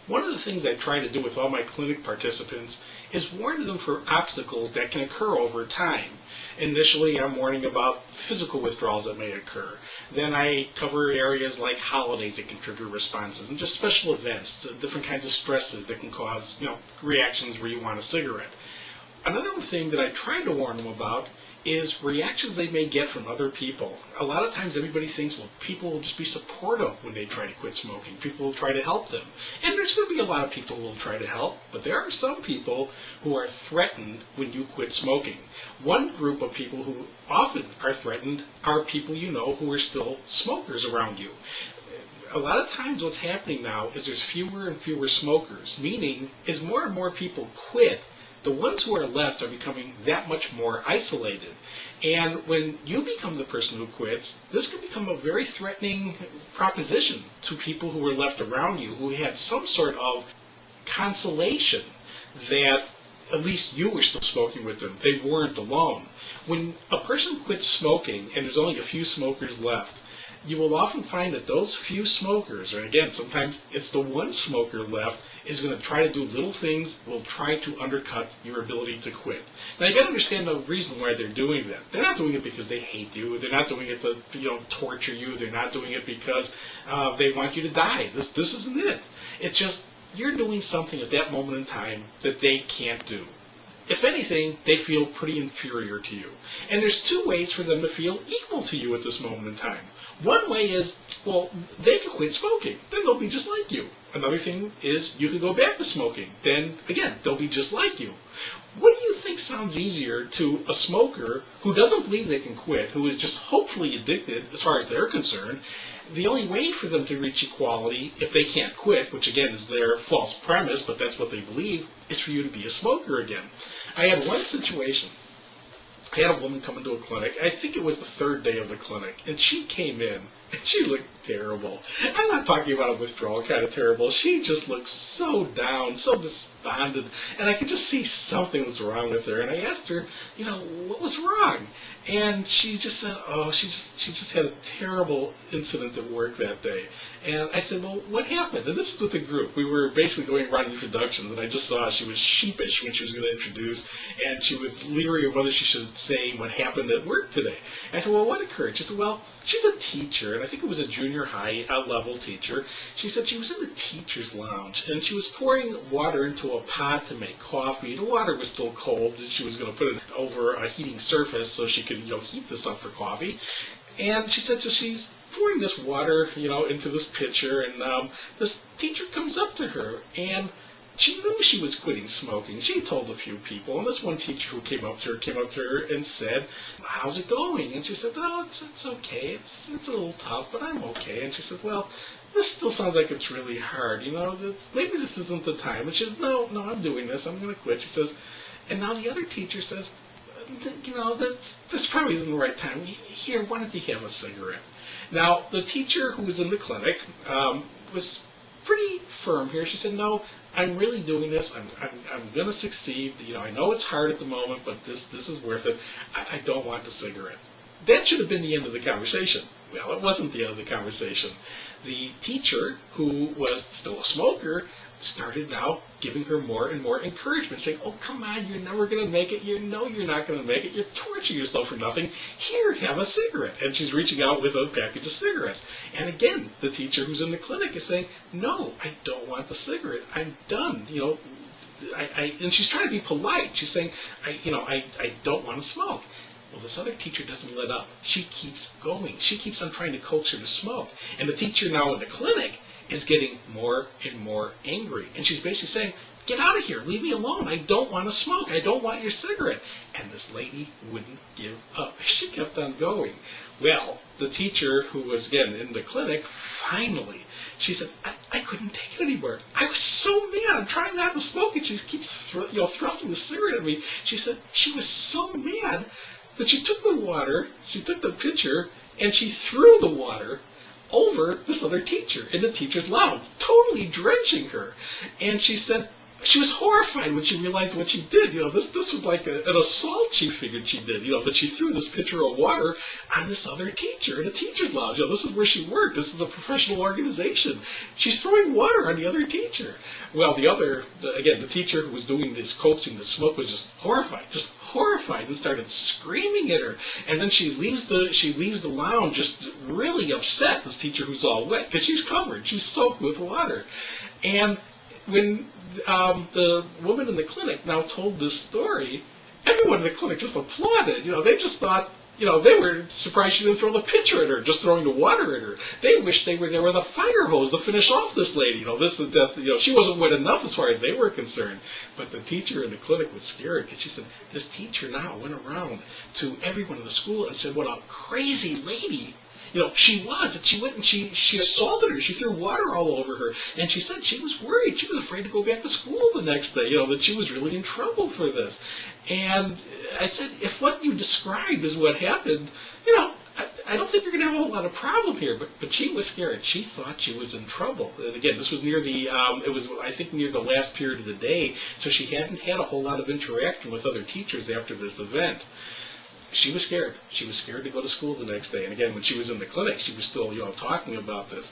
One of the things I try to do with all my clinic participants is warn them for obstacles that can occur over time. Initially, I'm warning about physical withdrawals that may occur. Then I cover areas like holidays that can trigger responses, and just special events, different kinds of stresses that can cause, reactions where you want a cigarette. Another thing that I try to warn them about is reactions they may get from other people. A lot of times everybody thinks, well, people will just be supportive when they try to quit smoking. People will try to help them. And there's going to be a lot of people who will try to help, but there are some people who are threatened when you quit smoking. One group of people who often are threatened are people you know who are still smokers around you. A lot of times what's happening now is there's fewer and fewer smokers, meaning as more and more people quit, the ones who are left are becoming that much more isolated. And when you become the person who quits, this can become a very threatening proposition to people who were left around you, who had some sort of consolation that at least you were still smoking with them. They weren't alone. When a person quits smoking and there's only a few smokers left, you will often find that those few smokers, or again, sometimes it's the one smoker left, is going to try to do little things, will try to undercut your ability to quit. Now you got to understand the reason why they're doing that. They're not doing it because they hate you. They're not doing it to torture you. They're not doing it because they want you to die. This isn't it. It's just you're doing something at that moment in time that they can't do. If anything, they feel pretty inferior to you. And there's two ways for them to feel equal to you at this moment in time. One way is, well, they can quit smoking. Then they'll be just like you. Another thing is you can go back to smoking. Then, again, they'll be just like you. What do you think sounds easier to a smoker who doesn't believe they can quit, who is just hopefully addicted as far as they're concerned? The only way for them to reach equality, if they can't quit, which again is their false premise, but that's what they believe, is for you to be a smoker again. I had one situation. I had a woman come into a clinic. I think it was the third day of the clinic, and she came in, and she looked terrible. I'm not talking about a withdrawal kind of terrible. She just looked so down, so despondent, and I could just see something was wrong with her. And I asked her, what was wrong? And she just said, oh, she just had a terrible incident at work that day. And I said, well, what happened? And this is with the group. We were basically going around introductions, and I just saw she was sheepish when she was going to introduce, and she was leery of whether she should say what happened at work today. I said, well, what occurred? She said, well, she's a teacher, and I think it was a junior high level teacher. She said she was in the teacher's lounge, and she was pouring water into a pot to make coffee. The water was still cold, and she was going to put it over a heating surface so she could, heat this up for coffee. And she said, so she's pouring this water, into this pitcher, and this teacher comes up to her, and she knew she was quitting smoking. She told a few people, and this one teacher who came up to her and said, how's it going? And she said, oh, it's okay. It's a little tough, but I'm okay. And she said, well, this still sounds like it's really hard. Maybe this isn't the time. And she says, no, I'm doing this. I'm going to quit. She says, and now the other teacher says, this probably isn't the right time. Here, why don't you have a cigarette? Now, the teacher who was in the clinic was pretty firm here. She said, no, I'm really doing this. I'm going to succeed. I know it's hard at the moment, but this is worth it. I don't want the cigarette. That should have been the end of the conversation. Well, it wasn't the end of the conversation. The teacher, who was still a smoker, started now giving her more and more encouragement, saying, oh, come on, you're never going to make it. You know you're not going to make it. You're torturing yourself for nothing. Here, have a cigarette. And she's reaching out with a package of cigarettes. And again, the teacher who's in the clinic is saying, no, I don't want the cigarette. I'm done. And she's trying to be polite. She's saying, I don't want to smoke. Well, this other teacher doesn't let up. She keeps going. She keeps on trying to coax her to smoke. And the teacher now in the clinic is getting more and more angry. And she's basically saying, get out of here. Leave me alone. I don't want to smoke. I don't want your cigarette. And this lady wouldn't give up. She kept on going. Well, the teacher who was, again, in the clinic, finally, she said, I couldn't take it anymore. I was so mad. I'm trying not to smoke, and she keeps thrusting the cigarette at me. She said she was so mad that she took the water, she took the pitcher, and she threw the water over this other teacher in the teacher's lounge, totally drenching her. And she said, She was horrified when she realized what she did. This was like an assault she figured she did. That she threw this pitcher of water on this other teacher in a teacher's lounge. This is where she worked. This is a professional organization. She's throwing water on the other teacher. Well, the teacher who was doing this coaxing the smoke was just horrified and started screaming at her. And then she leaves the lounge just really upset, this teacher who's all wet, because she's covered. She's soaked with water. And when the woman in the clinic now told this story, everyone in the clinic just applauded. They just thought, they were surprised she didn't throw the pitcher at her, just throwing the water at her. They wished they were there with a fire hose to finish off this lady. She wasn't wet enough as far as they were concerned. But the teacher in the clinic was scared because she said, this teacher now went around to everyone in the school and said, what a crazy lady she was, and she went and she assaulted her. She threw water all over her, and she said she was worried. She was afraid to go back to school the next day, that she was really in trouble for this. And I said, if what you described is what happened, I don't think you're going to have a whole lot of problem here. But she was scared. She thought she was in trouble. And again, this was near near the last period of the day, so she hadn't had a whole lot of interaction with other teachers after this event. She was scared. She was scared to go to school the next day. And again, when she was in the clinic, she was still, talking about this.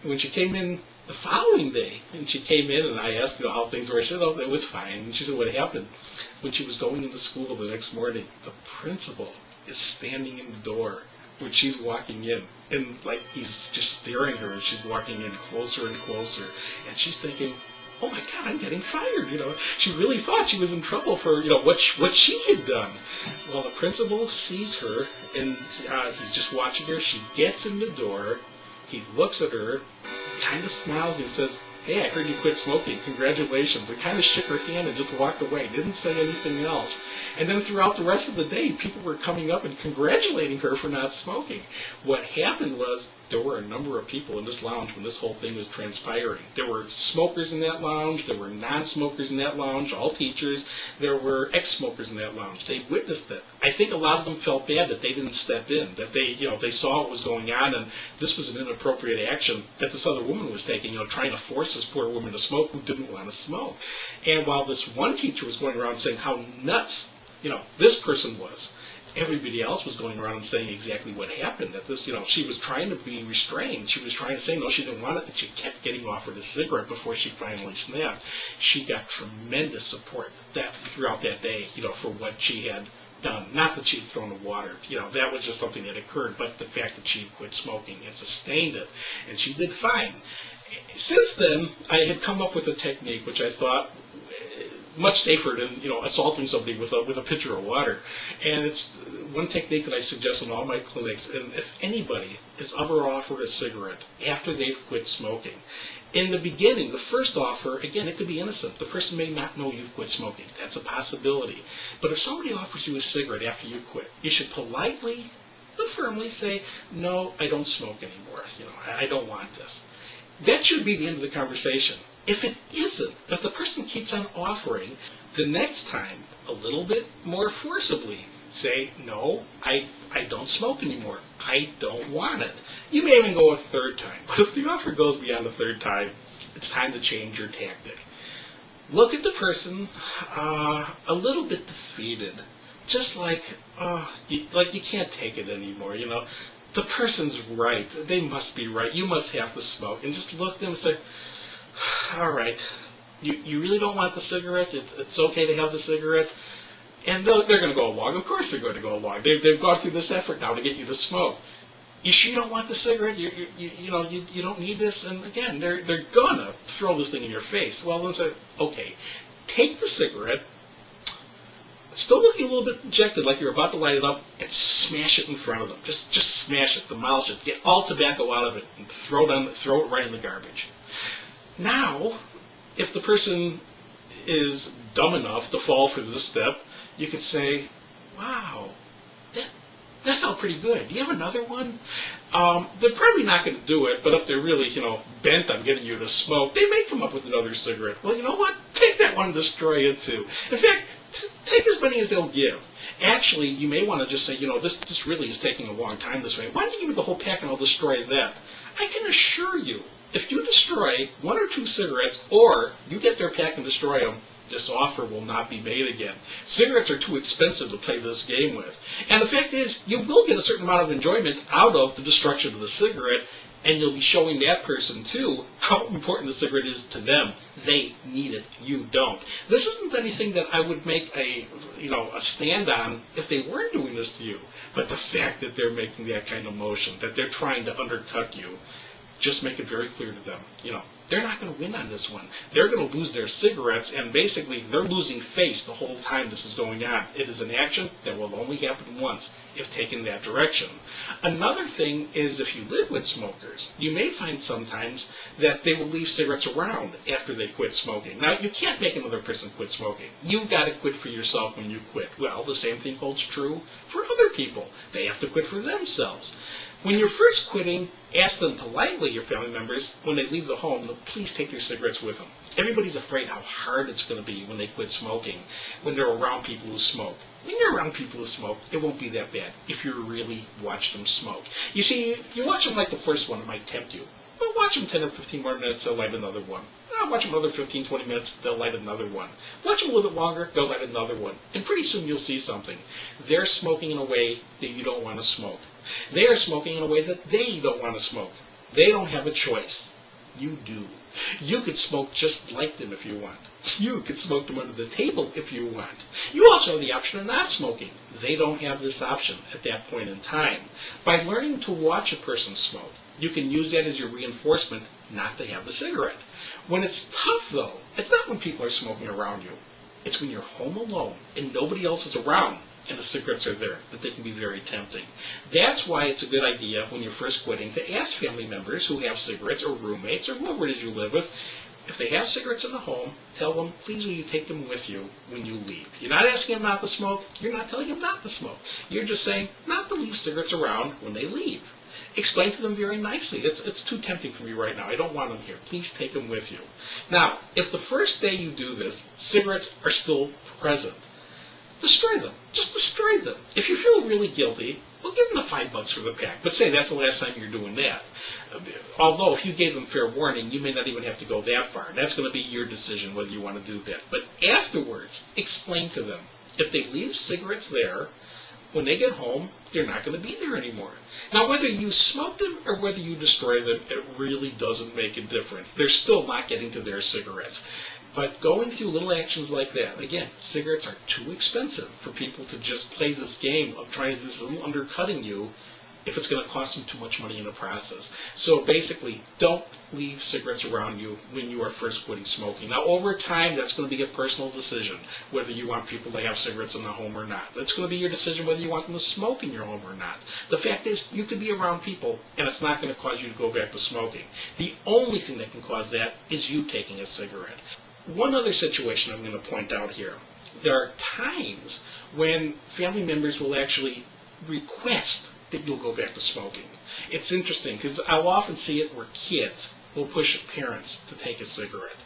When she came in the following day, and she came in, and I asked, how things were. She said, oh, it was fine. And she said, what happened? When she was going into school the next morning, the principal is standing in the door when she's walking in. And, he's just staring at her, and she's walking in closer and closer. And she's thinking, oh my God, I'm getting fired. She really thought she was in trouble for, what she had done. Well, the principal sees her, and he's just watching her. She gets in the door. He looks at her, kind of smiles, and he says, hey, I heard you quit smoking. Congratulations. And kind of shook her hand and just walked away. Didn't say anything else. And then throughout the rest of the day, people were coming up and congratulating her for not smoking. What happened was there were a number of people in this lounge when this whole thing was transpiring. There were smokers in that lounge. There were non-smokers in that lounge, all teachers. There were ex-smokers in that lounge. They witnessed it. I think a lot of them felt bad that they didn't step in, that they saw what was going on, and this was an inappropriate action that this other woman was taking, trying to force this poor woman to smoke who didn't want to smoke. And while this one teacher was going around saying how nuts, this person was, everybody else was going around and saying exactly what happened, that this, she was trying to be restrained. She was trying to say no, she didn't want it, but she kept getting offered a cigarette before she finally snapped. She got tremendous support throughout that day, for what she had done. Not that she had thrown the water, that was just something that occurred, but the fact that she had quit smoking and sustained it, and she did fine. Since then, I had come up with a technique which I thought much safer than assaulting somebody with a pitcher of water, and it's one technique that I suggest in all my clinics. And if anybody is ever offered a cigarette after they've quit smoking, in the beginning, the first offer, again, it could be innocent. The person may not know you've quit smoking. That's a possibility. But if somebody offers you a cigarette after you quit, you should politely but firmly say, no, I don't smoke anymore. I don't want this. That should be the end of the conversation. If it isn't, if the person keeps on offering, the next time, a little bit more forcibly, say, no, I don't smoke anymore. I don't want it. You may even go a third time, but if the offer goes beyond the third time, it's time to change your tactic. Look at the person a little bit defeated, just like you can't take it anymore, The person's right. They must be right. You must have to smoke. And just look at them and say, all right, you really don't want the cigarette? It's okay to have the cigarette? And they're going to go along. Of course they're going to go along. They've gone through this effort now to get you to smoke. You sure you don't want the cigarette? You don't need this? And again, they're going to throw this thing in your face. Well, then say, okay, take the cigarette, still looking a little bit dejected, like you're about to light it up, and smash it in front of them. Just smash it, demolish it, get all tobacco out of it, and throw it right in the garbage. Now, if the person is dumb enough to fall for this step, you could say, wow, that felt pretty good. Do you have another one? They're probably not going to do it, but if they're really, bent on getting you to smoke, they may come up with another cigarette. Well, you know what? Take that one and destroy it too. In fact, take as many as they'll give. Actually, you may want to just say, this really is taking a long time this way. Why don't you give me the whole pack and I'll destroy that? I can assure you, if you destroy 1 or 2 cigarettes, or you get their pack and destroy them, this offer will not be made again. Cigarettes are too expensive to play this game with. And the fact is, you will get a certain amount of enjoyment out of the destruction of the cigarette, and you'll be showing that person, too, how important the cigarette is to them. They need it. You don't. This isn't anything that I would make a stand on if they weren't doing this to you. But the fact that they're making that kind of motion, that they're trying to undercut you, just make it very clear to them, they're not going to win on this one. They're going to lose their cigarettes, and basically they're losing face the whole time this is going on. It is an action that will only happen once if taken in that direction. Another thing is, if you live with smokers, you may find sometimes that they will leave cigarettes around after they quit smoking. Now, you can't make another person quit smoking. You've got to quit for yourself when you quit. Well, the same thing holds true for other people. They have to quit for themselves. When you're first quitting, ask them politely, your family members, when they leave the home, to please take your cigarettes with them. Everybody's afraid how hard it's going to be when they quit smoking, when they're around people who smoke. When you're around people who smoke, it won't be that bad if you really watch them smoke. You see, if you watch them like the first one, it might tempt you. But watch them 10 or 15 more minutes, they'll light another one. Watch them another 15, 20 minutes, they'll light another one. Watch them a little bit longer, they'll light another one. And pretty soon you'll see something. They're smoking in a way that you don't want to smoke. They are smoking in a way that they don't want to smoke. They don't have a choice. You do. You could smoke just like them if you want. You could smoke them under the table if you want. You also have the option of not smoking. They don't have this option at that point in time. By learning to watch a person smoke, you can use that as your reinforcement not to have the cigarette. When it's tough, though, it's not when people are smoking around you. It's when you're home alone and nobody else is around and the cigarettes are there, that they can be very tempting. That's why it's a good idea when you're first quitting to ask family members who have cigarettes, or roommates, or whoever it is you live with, if they have cigarettes in the home, tell them, please will you take them with you when you leave. You're not asking them not to smoke. You're not telling them not to smoke. You're just saying not to leave cigarettes around when they leave. Explain to them very nicely. It's too tempting for me right now. I don't want them here. Please take them with you. Now, if the first day you do this, cigarettes are still present, destroy them. Just destroy them. If you feel really guilty, well, give them the $5 for the pack. But say that's the last time you're doing that. Although, if you gave them fair warning, you may not even have to go that far. That's going to be your decision whether you want to do that. But afterwards, explain to them. If they leave cigarettes there, when they get home, they're not going to be there anymore. Now, whether you smoke them or whether you destroy them, it really doesn't make a difference. They're still not getting to their cigarettes. But going through little actions like that, again, cigarettes are too expensive for people to just play this game of trying to do this little undercutting you if it's going to cost them too much money in the process. So basically, don't leave cigarettes around you when you are first quitting smoking. Now, over time, that's going to be a personal decision, whether you want people to have cigarettes in the home or not. That's going to be your decision whether you want them to smoke in your home or not. The fact is, you could be around people, and it's not going to cause you to go back to smoking. The only thing that can cause that is you taking a cigarette. One other situation I'm going to point out here. There are times when family members will actually request that you'll go back to smoking. It's interesting because I'll often see it where kids will push parents to take a cigarette.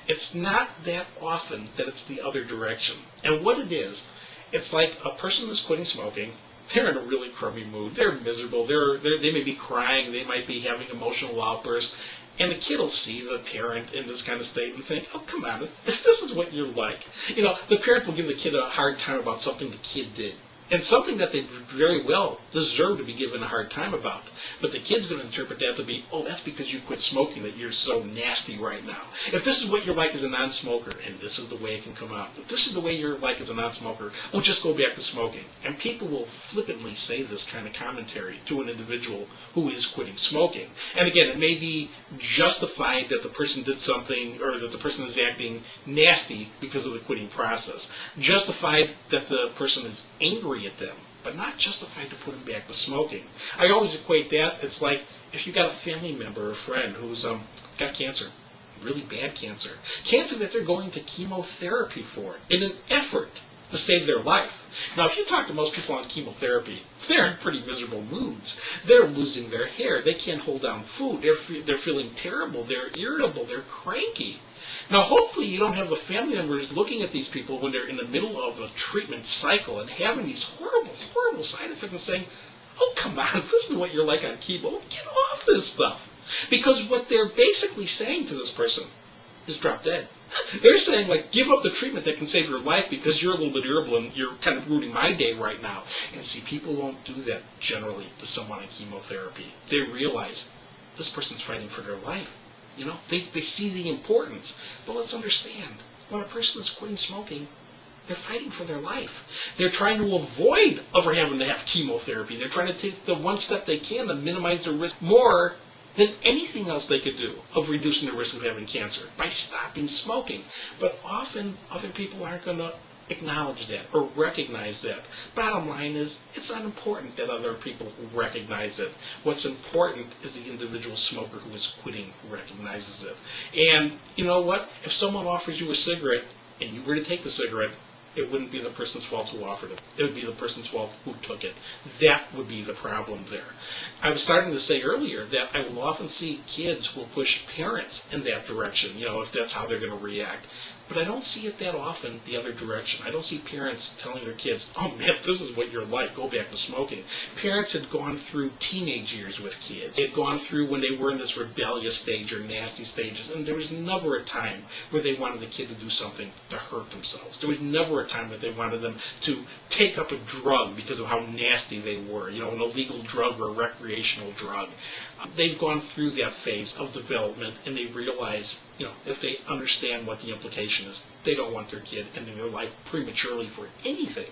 It's not that often that it's the other direction. And what it is, it's like a person that's quitting smoking, they're in a really crummy mood, they're miserable, they may be crying, they might be having emotional outbursts, and the kid will see the parent in this kind of state and think, oh, come on, if this is what you're like. The parent will give the kid a hard time about something the kid did. And something that they very well deserve to be given a hard time about. But the kid's going to interpret that to be, oh, that's because you quit smoking that you're so nasty right now. If this is what you're like as a non-smoker, and this is the way it can come out, if this is the way you're like as a non-smoker, well, just go back to smoking. And people will flippantly say this kind of commentary to an individual who is quitting smoking. And again, it may be justified that the person did something, or that the person is acting nasty because of the quitting process. Justified that the person is angry at them, but not justified to put them back to smoking. I always equate that, it's like if you got a family member or friend who's got cancer, really bad cancer that they're going to chemotherapy for in an effort to save their life. Now, if you talk to most people on chemotherapy, they're in pretty miserable moods. They're losing their hair. They can't hold down food. They're feeling terrible. They're irritable. They're cranky. Now, hopefully you don't have the family members looking at these people when they're in the middle of a treatment cycle and having these horrible, horrible side effects and saying, oh, come on, if this is what you're like on chemo, get off love this stuff. Because what they're basically saying to this person is drop dead. They're saying, like, give up the treatment that can save your life because you're a little bit irritable and you're kind of ruining my day right now. And see, people won't do that generally to someone on chemotherapy. They realize this person's fighting for their life. You know, they see the importance. But let's understand, when a person is quitting smoking, they're fighting for their life. They're trying to avoid ever having to have chemotherapy. They're trying to take the one step they can to minimize their risk more than anything else they could do of reducing the risk of having cancer by stopping smoking. But often other people aren't going to acknowledge that or recognize that. Bottom line is, it's not important that other people recognize it. What's important is the individual smoker who is quitting recognizes it. And you know what? If someone offers you a cigarette and you were to take the cigarette, it wouldn't be the person's fault who offered it. It would be the person's fault who took it. That would be the problem there. I was starting to say earlier that I will often see kids who will push parents in that direction, you know, if that's how they're going to react. But I don't see it that often the other direction. I don't see parents telling their kids, oh man, this is what you're like, go back to smoking. Parents had gone through teenage years with kids. They had gone through when they were in this rebellious stage or nasty stages, and there was never a time where they wanted the kid to do something to hurt themselves. There was never a time that they wanted them to take up a drug because of how nasty they were, you know, an illegal drug or a recreational drug. They've gone through that phase of development, and they realize, you know, if they understand what the implication is, they don't want their kid ending their life prematurely for anything,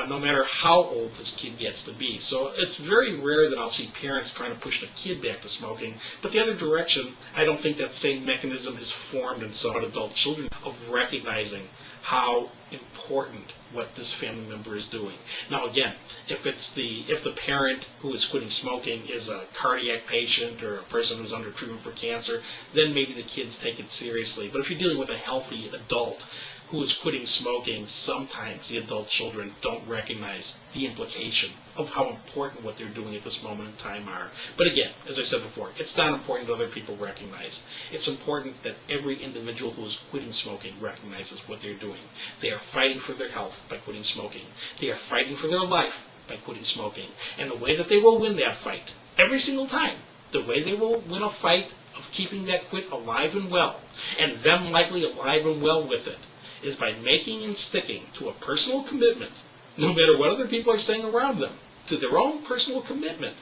no matter how old this kid gets to be. So it's very rare that I'll see parents trying to push the kid back to smoking. But the other direction, I don't think that same mechanism is formed in some adult children of recognizing how important what this family member is doing. Now again, if the parent who is quitting smoking is a cardiac patient or a person who's under treatment for cancer, then maybe the kids take it seriously. But if you're dealing with a healthy adult who is quitting smoking, sometimes the adult children don't recognize the implication of how important what they're doing at this moment in time are. But again, as I said before, it's not important that other people recognize. It's important that every individual who is quitting smoking recognizes what they're doing. They are fighting for their health by quitting smoking. They are fighting for their life by quitting smoking. And the way that they will win that fight, every single time, the way they will win a fight of keeping that quit alive and well, and them likely alive and well with it, is by making and sticking to a personal commitment, no matter what other people are saying around them, to their own personal commitment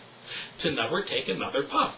to never take another puff.